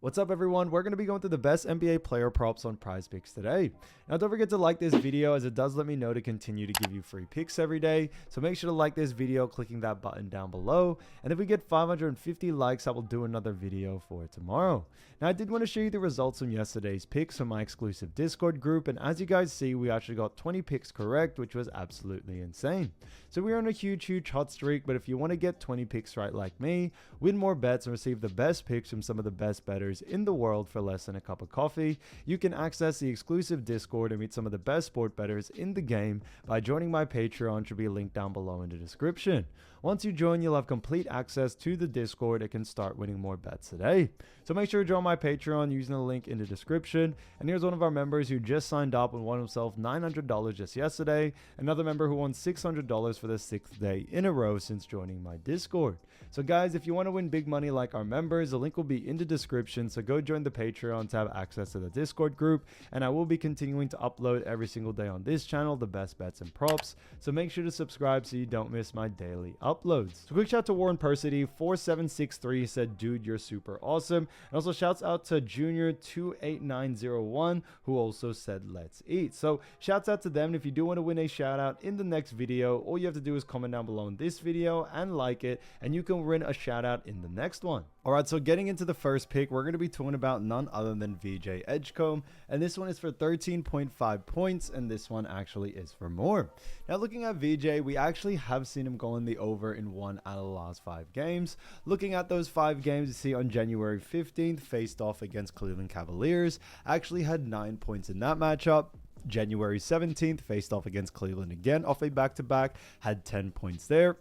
What's up, everyone? We're going to be going through the best NBA player props on PrizePicks today. Now, don't forget to like this video, as it does let me know to continue to give you free picks every day. So make sure to like this video, clicking that button down below. And if we get 550 likes, I will do another video for tomorrow. Now, I did want to show you the results from yesterday's picks from my exclusive Discord group. And as you guys see, we actually got 20 picks correct, which was absolutely insane. So we're on a huge hot streak. But if you want to get 20 picks right like me, win more bets, and receive the best picks from some of the best bettors in the world for less than a cup of coffee, you can access the exclusive Discord and meet some of the best sport bettors in the game by joining my Patreon, which will be linked down below in the description. Once you join, you'll have complete access to the Discord and can start winning more bets today. So make sure to join my Patreon using the link in the description. And here's one of our members who just signed up and won himself $900 just yesterday. Another member who won $600 for the 6th day in a row since joining my Discord. So guys, if you want to win big money like our members, the link will be in the description. So go join the Patreon to have access to the Discord group. And I will be continuing to upload every single day on this channel the best bets and props. So make sure to subscribe so you don't miss my daily uploads. So quick shout to Warren Persity 4763 said, dude, you're super awesome. And also shouts out to Junior 28901 who also said let's eat. So shouts out to them. And if you do want to win a shout out in the next video, all you have to do is comment down below in this video and like it, and you can win a shout out in the next one. All right, so getting into the first pick, we're going to be talking about none other than VJ Edgecomb, and this one is for 13.5 points, and this one actually is for more. Now, looking at VJ, we actually have seen him go in the over in 1 out of the last 5 games. Looking at those 5 games, you see on January 15th, faced off against Cleveland Cavaliers, actually had 9 points in that matchup. January 17th, faced off against Cleveland again, off a back-to-back, had 10 points there.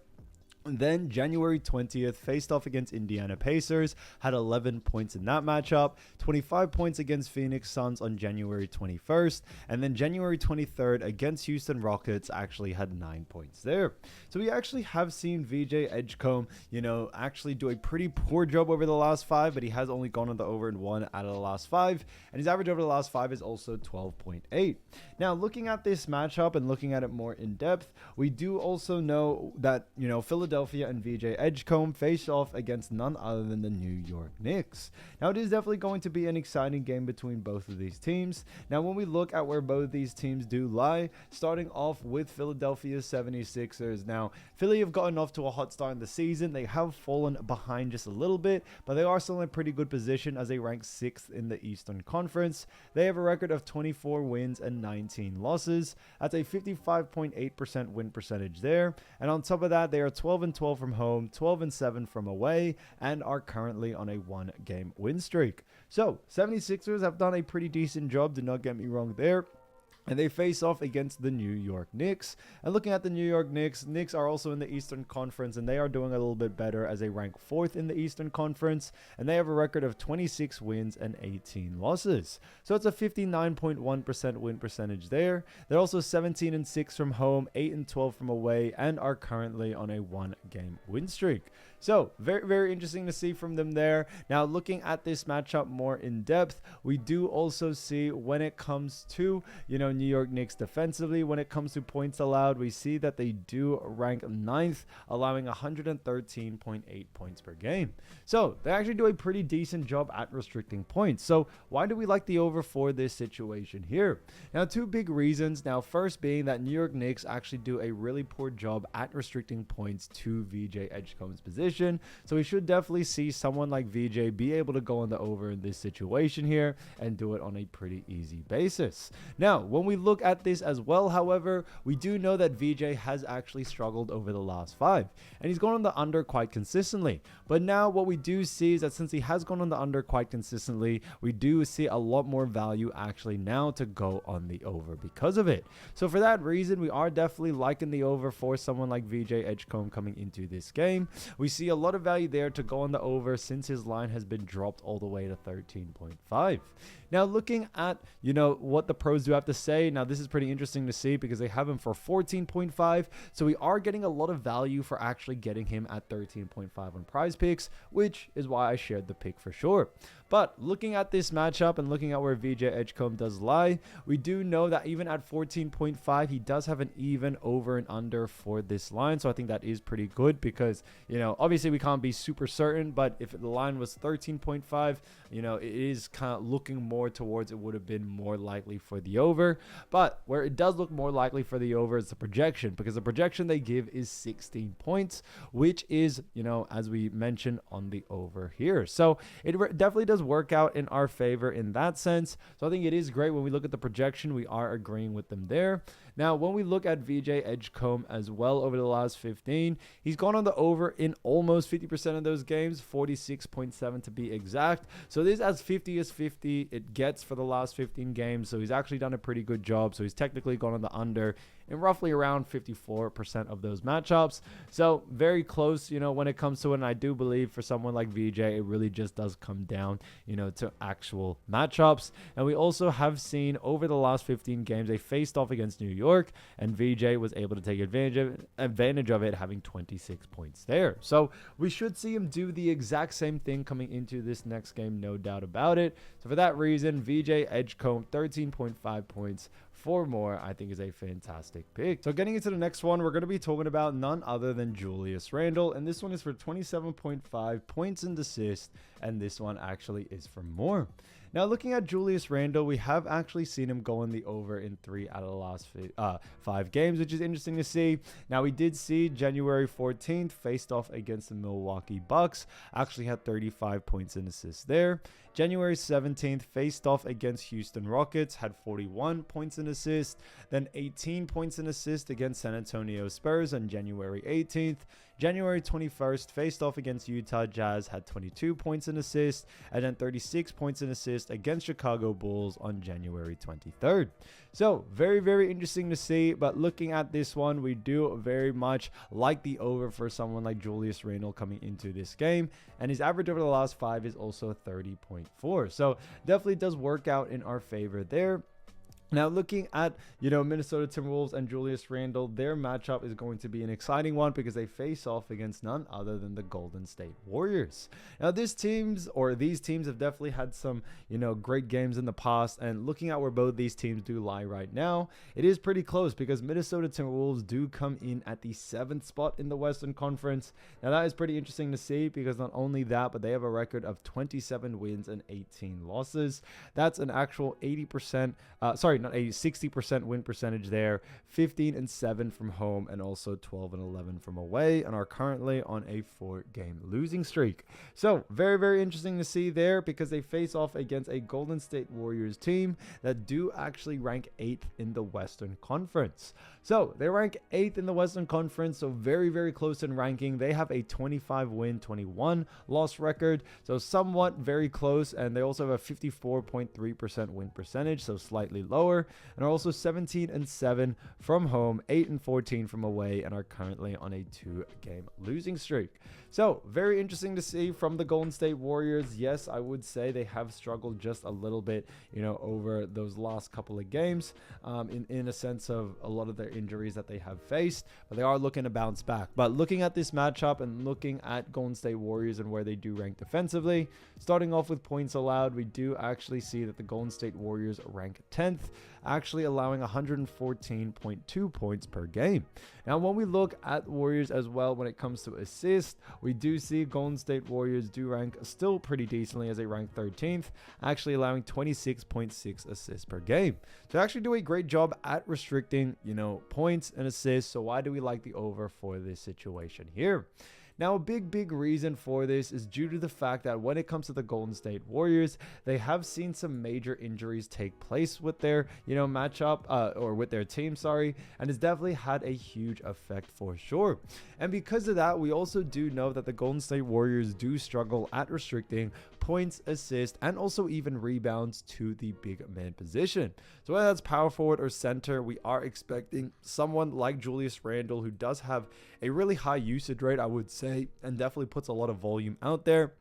And then January 20th, faced off against Indiana Pacers, had 11 points in that matchup, 25 points against Phoenix Suns on January 21st, and then January 23rd against Houston Rockets actually had 9 points there. So we actually have seen VJ Edgecomb, actually do a pretty poor job over the last 5, but he has only gone on the over in 1 out of the last 5, and his average over the last 5 is also 12.8. Now, looking at this matchup and looking at it more in depth, we do also know that, Philadelphia and VJ Edgecomb face off against none other than the New York Knicks. Now, it is definitely going to be an exciting game between both of these teams. Now, when we look at where both these teams do lie, starting off with Philadelphia 76ers. Now, Philly have gotten off to a hot start in the season. They have fallen behind just a little bit, but they are still in a pretty good position as they rank 6th in the Eastern Conference. They have a record of 24 wins and 19 losses. That's a 55.8% win percentage there. And on top of that, they are 12-12 from home, 12-7 from away, and are currently on a 1-game win streak. So 76ers have done a pretty decent job, do not get me wrong there. And they face off against the New York Knicks. And looking at the New York Knicks, Knicks are also in the Eastern Conference, and they are doing a little bit better as they rank 4th in the Eastern Conference. And they have a record of 26 wins and 18 losses. So it's a 59.1% win percentage there. They're also 17-6 from home, 8-12 from away, and are currently on a 1-game win streak. So very interesting to see from them there. Now, looking at this matchup more in depth, we do also see when it comes to, New York Knicks defensively, when it comes to points allowed, we see that they do rank 9th, allowing 113.8 points per game. So they actually do a pretty decent job at restricting points. So why do we like the over for this situation here? Now, 2 big reasons. Now, first being that New York Knicks actually do a really poor job at restricting points to VJ Edgecomb's position. So we should definitely see someone like VJ be able to go on the over in this situation here and do it on a pretty easy basis. Now, when we look at this as well, however, we do know that VJ has actually struggled over the last 5, and he's gone on the under quite consistently. But now what we do see is that since he has gone on the under quite consistently, we do see a lot more value actually now to go on the over because of it. So for that reason, we are definitely liking the over for someone like VJ Edgecomb coming into this game. We see a lot of value there to go on the over since his line has been dropped all the way to 13.5. Now, looking at, what the pros do have to say, now this is pretty interesting to see because they have him for 14.5. So we are getting a lot of value for actually getting him at 13.5 on PrizePicks, which is why I shared the pick for sure. But looking at this matchup and looking at where VJ Edgecomb does lie, we do know that even at 14.5, he does have an even over and under for this line. So I think that is pretty good because, obviously we can't be super certain, but if the line was 13.5, it is kind of looking more towards it would have been more likely for the over. But where it does look more likely for the over is the projection, because the projection they give is 16 points, which is, as we mentioned, on the over here. So it definitely does work out in our favor in that sense. So I think it is great when we look at the projection, we are agreeing with them there. Now, when we look at VJ Edgecomb as well over the last 15, he's gone on the over in almost 50% of those games, 46.7 to be exact. So this is as 50 as 50 it gets for the last 15 games. So he's actually done a pretty good job. So he's technically gone on the under in roughly around 54% of those matchups. So very close, when it comes to it. And I do believe for someone like VJ, it really just does come down, to actual matchups. And we also have seen over the last 15 games, they faced off against New York, and VJ was able to take advantage of it, having 26 points there. So we should see him do the exact same thing coming into this next game, no doubt about it. So for that reason, VJ Edgecomb, 13.5 points. 4 more, I think, is a fantastic pick. So getting into the next one, we're going to be talking about none other than Julius Randle, and this one is for 27.5 points and assists, and this one actually is for more. Now, looking at Julius Randle, we have actually seen him go in the over in 3 out of the last 5 games, which is interesting to see. Now, we did see January 14th faced off against the Milwaukee Bucks, actually had 35 points and assists there. January 17th faced off against Houston Rockets, had 41 points and assists, then 18 points and assists against San Antonio Spurs on January 18th. January 21st faced off against Utah Jazz, had 22 points and assists, and then 36 points and assists against Chicago Bulls on January 23rd. So very, very interesting to see. But looking at this one, we do very much like the over for someone like Julius Randle coming into this game. And his average over the last 5 is also 30.4. So definitely does work out in our favor there. Now, looking at, Minnesota Timberwolves and Julius Randle, their matchup is going to be an exciting one because they face off against none other than the Golden State Warriors. Now, these teams have definitely had some, great games in the past. And looking at where both these teams do lie right now, it is pretty close because Minnesota Timberwolves do come in at the 7th spot in the Western Conference. Now, that is pretty interesting to see because not only that, but they have a record of 27 wins and 18 losses. That's an actual 60% win percentage there, 15-7 from home, and also 12-11 from away, and are currently on a 4-game losing streak. So very, very interesting to see there because they face off against a Golden State Warriors team that do actually rank 8th in the Western Conference. So they rank 8th in the Western Conference, so very, very close in ranking. They have a 25-win, 21-loss record, so somewhat very close, and they also have a 54.3% win percentage, so slightly lower, and are also 17-7 from home, 8-14 from away, and are currently on a 2-game losing streak. So very interesting to see from the Golden State Warriors. Yes, I would say they have struggled just a little bit, over those last couple of games, in a sense of a lot of their injuries that they have faced, but they are looking to bounce back. But looking at this matchup and looking at Golden State Warriors and where they do rank defensively, starting off with points allowed, we do actually see that the Golden State Warriors rank 10th, actually allowing 114.2 points per game. Now, when we look at Warriors as well, when it comes to assists, we do see Golden State Warriors do rank still pretty decently as they rank 13th, actually allowing 26.6 assists per game. So they actually do a great job at restricting, points and assists. So why do we like the over for this situation here? Now, a big reason for this is due to the fact that when it comes to the Golden State Warriors, they have seen some major injuries take place with their, matchup or with their team, and it's definitely had a huge effect for sure. And because of that, we also do know that the Golden State Warriors do struggle at restricting points, assists, and also even rebounds to the big man position. So whether that's power forward or center, we are expecting someone like Julius Randle, who does have a really high usage rate, I would say, and definitely puts a lot of volume out there.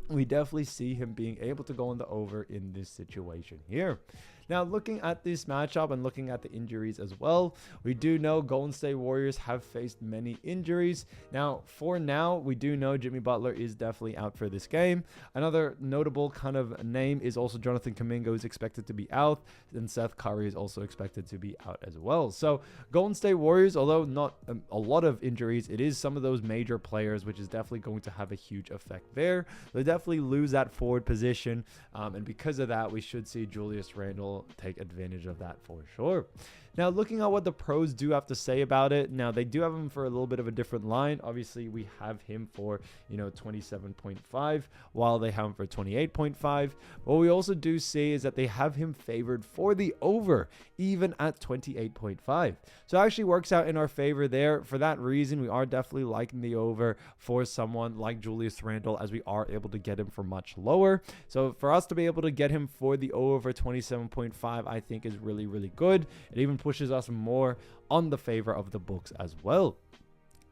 we definitely see him being able to go on the over in this situation here. Now, looking at this matchup and looking at the injuries as well, we do know Golden State Warriors have faced many injuries. Now, for now, we do know Jimmy Butler is definitely out for this game. Another notable kind of name is also Jonathan Kuminga is expected to be out, and Seth Curry is also expected to be out as well. So, Golden State Warriors, although not a lot of injuries, it is some of those major players, which is definitely going to have a huge effect there. They definitely lose that forward position, and because of that, we should see Julius Randle take advantage of that for sure. Now, looking at what the pros do have to say about it, now they do have him for a little bit of a different line. Obviously, we have him for 27.5, while they have him for 28.5. What we also do see is that they have him favored for the over, even at 28.5. So it actually works out in our favor there. For that reason, we are definitely liking the over for someone like Julius Randle, as we are able to get him for much lower. So for us to be able to get him for the over 27.5, I think is really, really good. It even pushes us more on the favor of the books as well.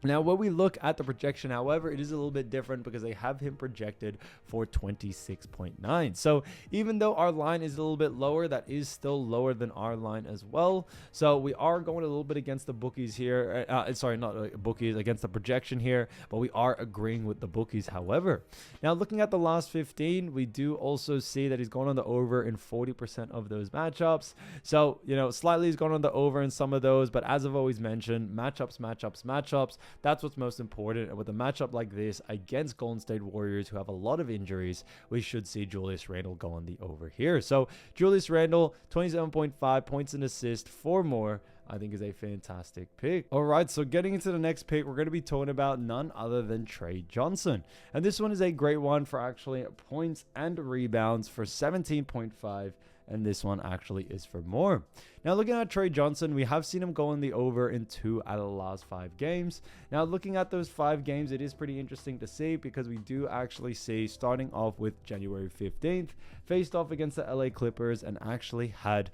Now, when we look at the projection, however, it is a little bit different because they have him projected for 26.9. So even though our line is a little bit lower, that is still lower than our line as well. So we are going a little bit against the bookies here. Sorry, not bookies, against the projection here, but we are agreeing with the bookies, however. Now, looking at the last 15, we do also see that he's going on the over in 40% of those matchups. So, slightly he's gone on the over in some of those, but as I've always mentioned, matchups. That's what's most important. And with a matchup like this against Golden State Warriors, who have a lot of injuries, we should see Julius Randle go on the over here. So Julius Randle, 27.5 points and assists, 4 more, I think is a fantastic pick. All right, so getting into the next pick, we're going to be talking about none other than Tre Johnson. And this one is a great one for actually points and rebounds for 17.5. And this one actually is for more. Now, looking at Tre Johnson, we have seen him go in the over in 2 out of the last 5 games. Now, looking at those 5 games, it is pretty interesting to see because we do actually see, starting off with January 15th, faced off against the LA Clippers and actually had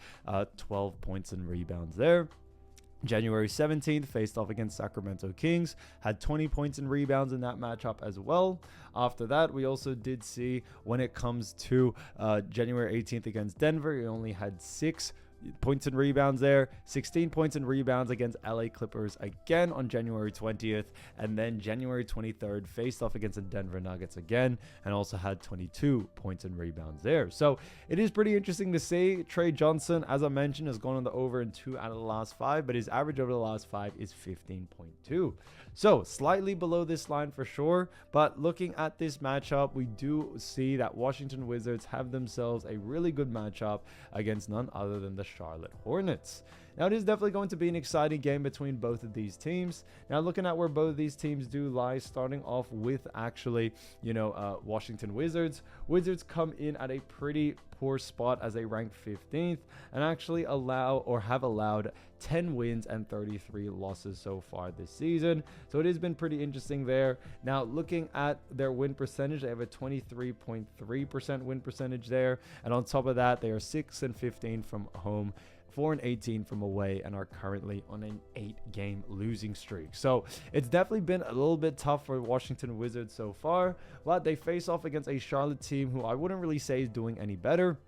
12 points and rebounds there. January 17th, faced off against Sacramento Kings, had 20 points and rebounds in that matchup as well. After that, we also did see when it comes to January 18th against Denver, he only had 6 points and rebounds there, 16 points and rebounds against LA Clippers again on January 20th, and then January 23rd faced off against the Denver Nuggets again and also had 22 points and rebounds there. So it is pretty interesting to see. Tre Johnson, as I mentioned, has gone on the over in 2 out of the last 5, but his average over the last 5 is 15.2. So slightly below this line for sure, but looking at this matchup, we do see that Washington Wizards have themselves a really good matchup against none other than the Charlotte Hornets. Now, it is definitely going to be an exciting game between both of these teams. Now, looking at where both of these teams do lie, starting off with actually, Washington Wizards. Wizards come in at a pretty poor spot as they rank 15th and actually have allowed 10 wins and 33 losses so far this season. So it has been pretty interesting there. Now, looking at their win percentage, they have a 23.3% win percentage there. And on top of that, they are 6-15 from home, 4-18 from away, and are currently on an 8-game losing streak. So it's definitely been a little bit tough for Washington Wizards so far, but they face off against a Charlotte team who I wouldn't really say is doing any better,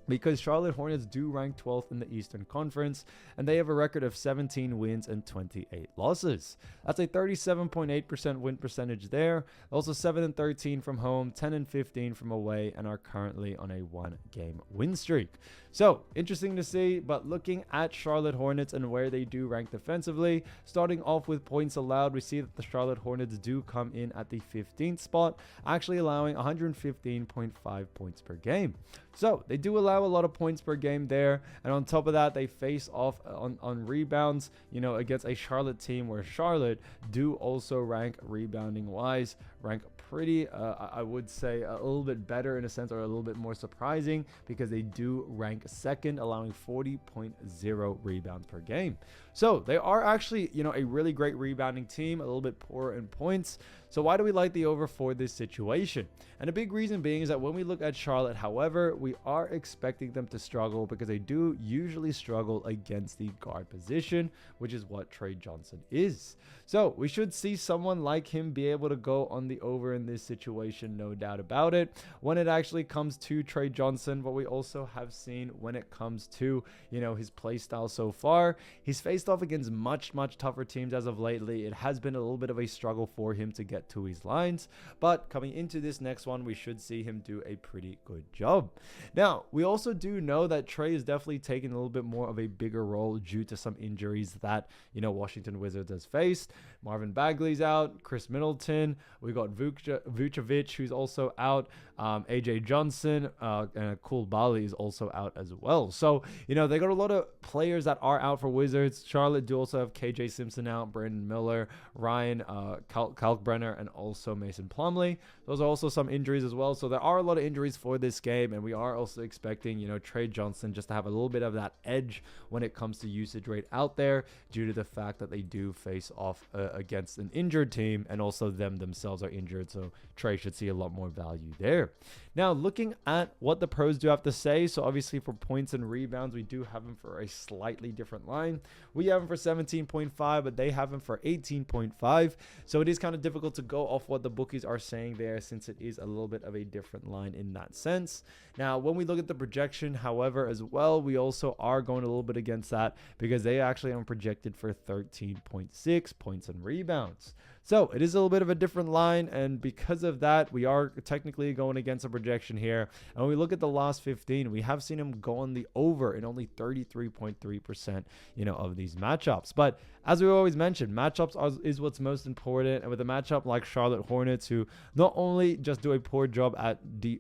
because Charlotte Hornets do rank 12th in the Eastern Conference, and they have a record of 17 wins and 28 losses. That's a 37.8% win percentage there. Also 7-13 from home, 10-15 from away, and are currently on a 1-game win streak. So interesting to see, but looking at Charlotte Hornets and where they do rank defensively, starting off with points allowed, we see that the Charlotte Hornets do come in at the 15th spot, actually allowing 115.5 points per game. So they do allow a lot of points per game there. And on top of that, they face off on rebounds, against a Charlotte team where Charlotte do also rank rebounding wise, rank pretty, I would say a little bit better in a sense, or a little bit more surprising, because they do rank second, allowing 40.0 rebounds per game. So they are actually, a really great rebounding team, a little bit poor in points. So why do we like the over for this situation? And a big reason being is that when we look at Charlotte, however, we are expecting them to struggle because they do usually struggle against the guard position, which is what Tre Johnson is. So we should see someone like him be able to go on the over in this situation, no doubt about it. When it actually comes to Tre Johnson, what we also have seen when it comes to, his play style so far, he's faced off against much tougher teams as of lately. It has been a little bit of a struggle for him to get to his lines, but coming into this next one, we should see him do a pretty good job. Now, we also do know that Tre is definitely taking a little bit more of a bigger role due to some injuries that, Washington Wizards has faced. Marvin Bagley's out, Chris Middleton, we got Vucevic, who's also out, AJ Johnson, and Bali is also out as well. So, they got a lot of players that are out for Wizards. Charlotte do also have KJ Simpson out, Brandon Miller, Ryan Kalkbrenner, and also Mason Plumlee. Those are also some injuries as well. So there are a lot of injuries for this game, and we are also expecting, Tre Johnson just to have a little bit of that edge when it comes to usage rate out there due to the fact that they do face off against an injured team, and also themselves are injured. So Tre should see a lot more value there. Now, looking at what the pros do have to say. So obviously for points and rebounds, we do have him for a slightly different line. We have him for 17.5, but they have him for 18.5. So it is kind of difficult to go off what the bookies are saying there, since it is a little bit of a different line in that sense. Now, when we look at the projection, however, as well, we also are going a little bit against that, because they actually are projected for 13.6 points and rebounds. So it is a little bit of a different line, and because of that, we are technically going against a projection here. And when we look at the last 15, we have seen him go on the over in only 33.3%, of these matchups. But as we always mention, matchups is what's most important. And with a matchup like Charlotte Hornets, who not only just do a poor job at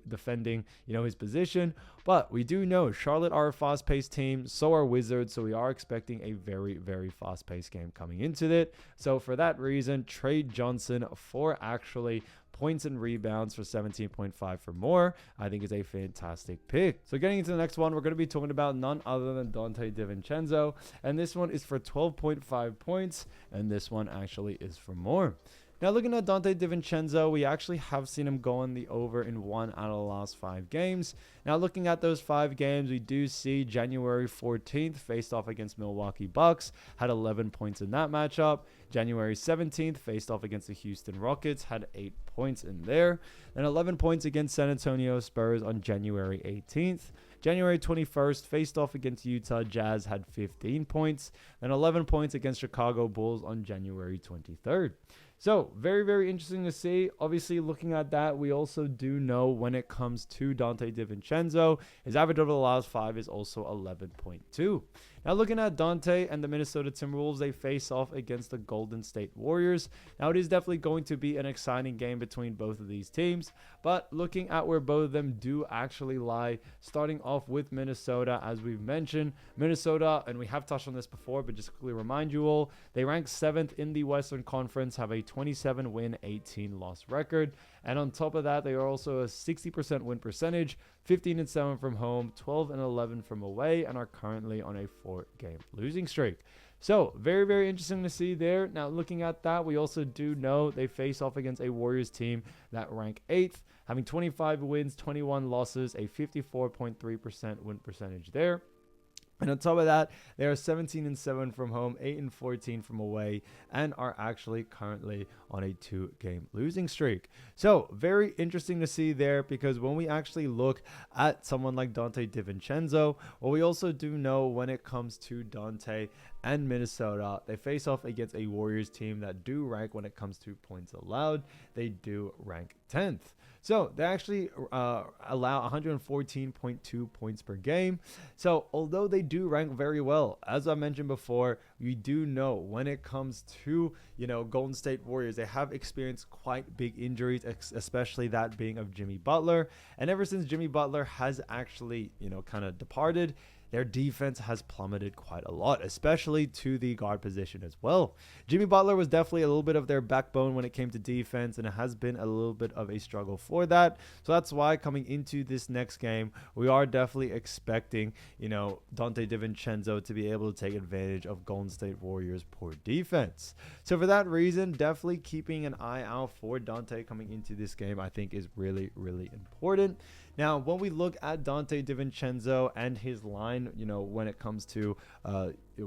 defending, his position, but we do know Charlotte are a fast-paced team, so are Wizards, so we are expecting a very fast-paced game coming into it. So for that reason, Tre Johnson for actually points and rebounds for 17.5 for more, I think is a fantastic pick. So getting into the next one, we're going to be talking about none other than Donte DiVincenzo, and this one is for 12.5 points, and this one actually is for more. Now, looking at Donte DiVincenzo, we actually have seen him go on the over in 1 out of the last 5 games. Now, looking at those 5 games, we do see January 14th faced off against Milwaukee Bucks, had 11 points in that matchup. January 17th faced off against the Houston Rockets, had 8 points in there. Then 11 points against San Antonio Spurs on January 18th. January 21st, faced off against Utah Jazz, had 15 points. Then 11 points against Chicago Bulls on January 23rd. So very interesting to see. Obviously, looking at that, we also do know when it comes to Donte DiVincenzo, his average over the last 5 is also 11.2. Now, looking at Donte and the Minnesota Timberwolves, they face off against the Golden State Warriors. Now, it is definitely going to be an exciting game between both of these teams, but looking at where both of them do actually lie, starting off with Minnesota, as we've mentioned, Minnesota, and we have touched on this before, but just quickly remind you all, they rank 7th in the Western Conference, have a 27 win, 18 loss record. And on top of that, they are also a 60% win percentage, 15-7 from home, 12-11 from away, and are currently on a 4-game losing streak. So very interesting to see there. Now, looking at that, we also do know they face off against a Warriors team that rank 8th, having 25 wins, 21 losses, a 54.3% win percentage there. And on top of that, they are 17-7 from home, 8-14 from away, and are actually currently on a 2-game losing streak. So very interesting to see there, because when we actually look at someone like Donte DiVincenzo, what we also do know when it comes to Donte and Minnesota, they face off against a Warriors team that do rank, when it comes to points allowed, they do rank 10th. So they actually allow 114.2 points per game. So although they do rank very well, as I mentioned before, we do know when it comes to, Golden State Warriors, they have experienced quite big injuries, especially that being of Jimmy Butler. And ever since Jimmy Butler has actually, kind of departed, their defense has plummeted quite a lot, especially to the guard position as well. Jimmy Butler was definitely a little bit of their backbone when it came to defense, and it has been a little bit of a struggle for that. So that's why coming into this next game, we are definitely expecting, Donte DiVincenzo to be able to take advantage of Golden State Warriors' poor defense. So for that reason, definitely keeping an eye out for Donte coming into this game, I think is really important. Now, when we look at Donte DiVincenzo and his line, when it comes to,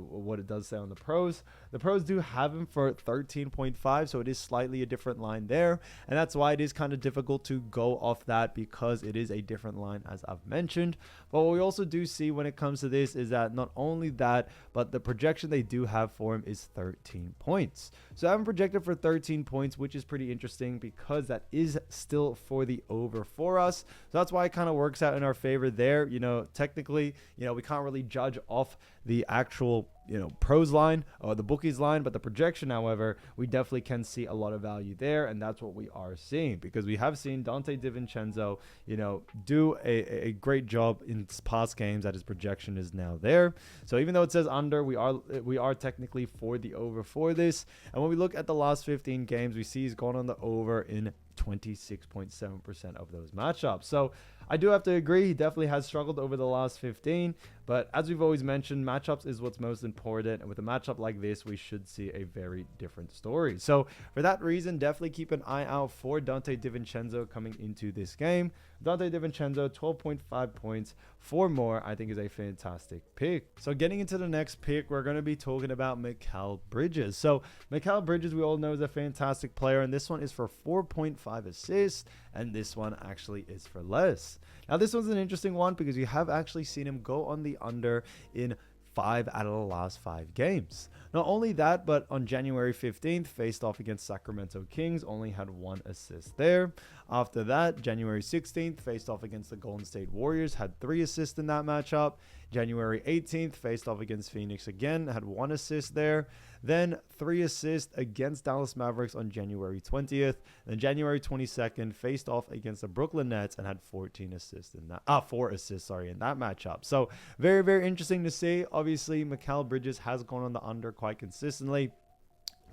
what it does say on the pros. The pros do have him for 13.5, so it is slightly a different line there, and that's why it is kind of difficult to go off that, because it is a different line as I've mentioned. But what we also do see when it comes to this is that not only that, but the projection they do have for him is 13 points. So I have him projected for 13 points, which is pretty interesting because that is still for the over for us. So that's why it kind of works out in our favor there. Technically, we can't really judge off the actual pros line or the bookies line, but the projection, however, we definitely can see a lot of value there, and that's what we are seeing, because we have seen Donte DiVincenzo do a great job in past games that his projection is now there. So even though it says under, we are technically for the over for this. And when we look at the last 15 games, we see he's gone on the over in 26.7% of those matchups. So I do have to agree, he definitely has struggled over the last 15, but as we've always mentioned, matchups is what's most important, and with a matchup like this, we should see a very different story. So for that reason, definitely keep an eye out for Donte DiVincenzo coming into this game. Donte DiVincenzo, 12.5 points for more, I think is a fantastic pick. So getting into the next pick, we're going to be talking about Mikal Bridges. So Mikal Bridges, we all know, is a fantastic player, and this one is for 4.5 assists, and this one actually is for less. Now this one's an interesting one because you have actually seen him go on the under in 5 out of the last 5 games. Not only that, but on January 15th, faced off against Sacramento Kings, only had 1 assist there. After that, January 16th, faced off against the Golden State Warriors, had 3 assists in that matchup. January 18th, faced off against Phoenix again, had 1 assist there. Then 3 assists against Dallas Mavericks on January 20th. Then January 22nd, faced off against the Brooklyn Nets and had 4 assists in that matchup. So very, very interesting to see. Obviously, Mikal Bridges has gone on the under quite consistently.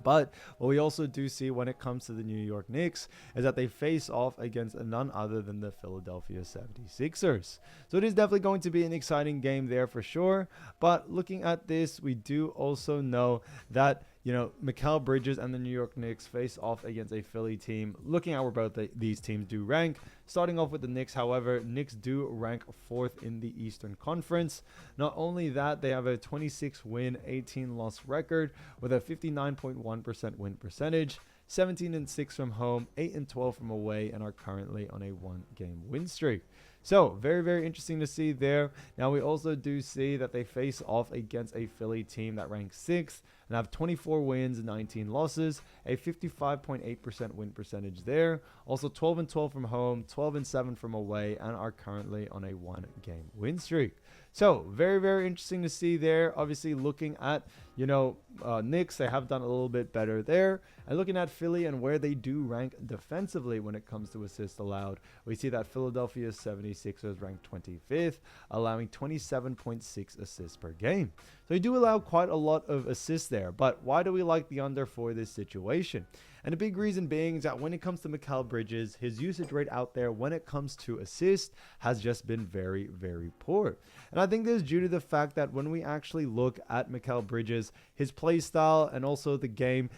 But what we also do see when it comes to the New York Knicks is that they face off against none other than the Philadelphia 76ers. So it is definitely going to be an exciting game there for sure. But looking at this, we do also know that Mikal Bridges and the New York Knicks face off against a Philly team. Looking at where both these teams do rank, starting off with the Knicks, however, Knicks do rank 4th in the Eastern Conference. Not only that, they have a 26-win, 18-loss record with a 59.1% win percentage, 17-6 from home, 8-12 from away, and are currently on a 1-game win streak. So very, very interesting to see there. Now we also do see that they face off against a Philly team that ranks 6th and have 24 wins, 19 losses, a 55.8% win percentage there. Also 12-12 from home, 12-7 from away, and are currently on a 1-game win streak. So very, very interesting to see there. Obviously looking at, Knicks, they have done a little bit better there. And looking at Philly and where they do rank defensively when it comes to assists allowed, we see that Philadelphia 76ers rank 25th, allowing 27.6 assists per game. So they do allow quite a lot of assists there. But why do we like the under for this situation? And the big reason being is that when it comes to Mikal Bridges, his usage rate out there when it comes to assists has just been very, very poor. And I think this is due to the fact that when we actually look at Mikal Bridges, his play style and also the game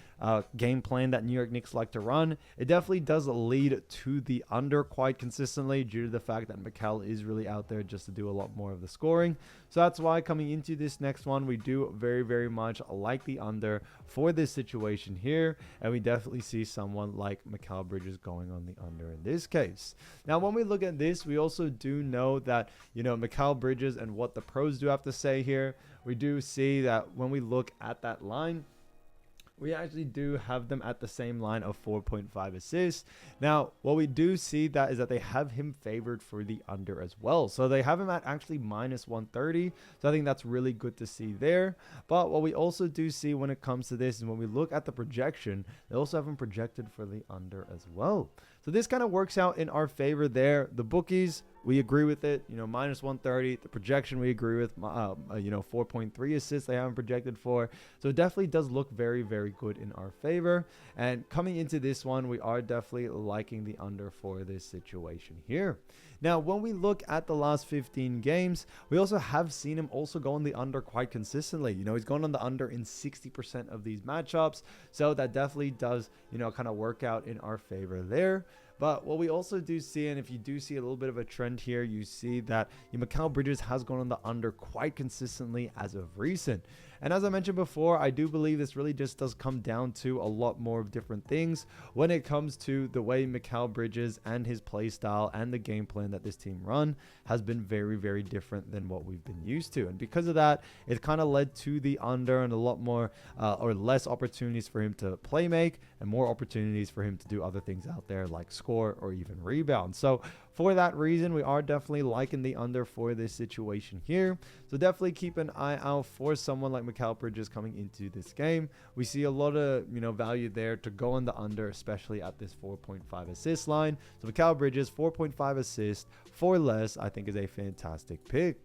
plan that New York Knicks like to run, it definitely does lead to the under quite consistently due to the fact that Mikal is really out there just to do a lot more of the scoring. So that's why coming into this next one, we do very, very much like the under for this situation here. And we definitely see someone like Mikal Bridges going on the under in this case. Now, when we look at this, we also do know that, Mikal Bridges and what the pros do have to say here. We do see that when we look at that line, we actually do have them at the same line of 4.5 assists. Now, what we do see that is that they have him favored for the under as well. So they have him at actually minus 130. So I think that's really good to see there. But what we also do see when it comes to this is when we look at the projection, they also have him projected for the under as well. So this kind of works out in our favor there. The bookies, we agree with it, minus 130. The projection we agree with, 4.3 assists they haven't projected for. So it definitely does look very, very good in our favor. And coming into this one, we are definitely liking the under for this situation here. Now, when we look at the last 15 games, we also have seen him also go on the under quite consistently. He's gone on the under in 60% of these matchups. So that definitely does, kind of work out in our favor there. But what we also do see, and if you do see a little bit of a trend here, you see that Mikal Bridges has gone on the under quite consistently as of recent. And as I mentioned before, I do believe this really just does come down to a lot more of different things when it comes to the way Mikal Bridges and his play style and the game plan that this team run has been very, very different than what we've been used to. And because of that, it kind of led to the under and a lot more or less opportunities for him to play make and more opportunities for him to do other things out there like score or even rebound. So for that reason, we are definitely liking the under for this situation here. So definitely keep an eye out for someone like Mikal Bridges coming into this game. We see a lot of, value there to go on the under, especially at this 4.5 assist line. So Mikal Bridges, 4.5 assists for less, I think is a fantastic pick.